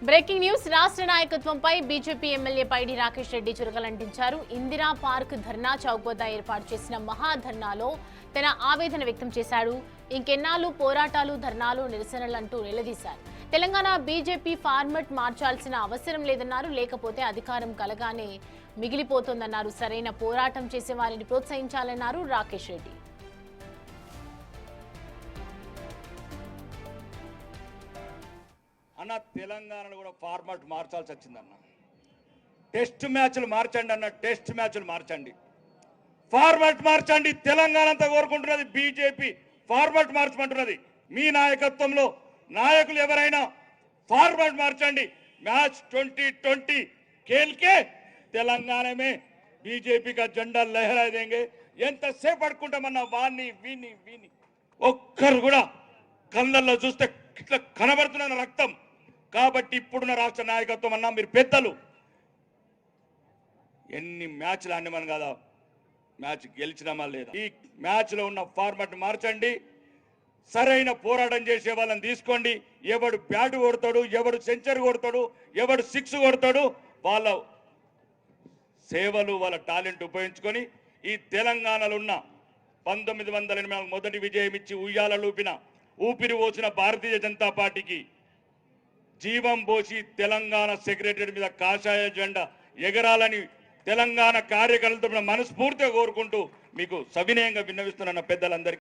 Breaking news రాష్ట్ర నాయకత్వంపై BJP MLA పైడి Rakesh Reddy చురకలంటించారు. Indira park ధర్నా చౌక్ వద్ద ఏర్పాటు చేసిన మహాధర్నాలో తన ఆవేదన వ్యక్తం చేశాడు. ఇంకెన్నాళ్ళు పోరాటాలు, ధర్నాలు, నిరసనలంటూ నిలదీశారు. తెలంగాణ బీజేపీ ఫార్మట్ మార్చాల్సిన అవసరం లేదన్నారు. లేకపోతే అధికారం కలగానే మిగిలిపోతోందన్నారు. సరైన పోరాటం చేసే వారిని ప్రోత్సహించాలన్నారు రాకేష్ రెడ్డి. అన్న తెలంగాణలో కూడా ఫార్మాట్ మార్చాల్సి వచ్చిందన్న. టెస్ట్ మ్యాచ్లు మార్చండి అన్న, టెస్ట్ మ్యాచ్లు మార్చండి, ఫార్మాట్ మార్చండి. తెలంగాణ అంతా కోరుకుంటున్నది బీజేపీ ఫార్మాట్ మార్చమంటున్నది. మీ నాయకత్వంలో నాయకులు ఎవరైనా ఫార్మాట్ మార్చండి. మ్యాచ్ 2020 खेल के తెలంగాణ మే బీజేపీ కా జెండా లహరా దేంగే. ఎంతసేపు పడుకుంటామన్నా వాణ్ణి వీని వీని ఒక్కరు కూడా కళ్ళల్లో చూస్తే ఇట్లా కనబడుతున్న రక్తం. కాబట్టి ఇప్పుడున్న రాష్ట్ర నాయకత్వం అన్నా మీరు పెద్దలు, ఎన్ని మ్యాచ్లు ఆడినామని కదా, మ్యాచ్ గెలిచినామా లేదా, ఈ మ్యాచ్లో ఉన్న ఫార్మాట్ మార్చండి. సరైన పోరాటం చేసే వాళ్ళని తీసుకోండి. ఎవడు బ్యాట్ కొడతాడు, ఎవడు సెంచరీ కొడతాడు, ఎవడు 6 కొడతాడు, వాళ్ళ సేవలు, వాళ్ళ టాలెంట్ ఉపయోగించుకొని ఈ తెలంగాణలో ఉన్న 1980 మొదటి విజయం ఇచ్చి ఉయ్యాలూపిన ఊపిరి పోసిన భారతీయ జనతా పార్టీకి జీవం పోసి తెలంగాణ సెక్రటరీ మీద కాషాయ జెండా ఎగరాలని తెలంగాణ కార్యకర్తలతో మనస్ఫూర్తిగా కోరుకుంటూ మీకు సవినయంగా విన్నవిస్తున్న పెద్దలందరికీ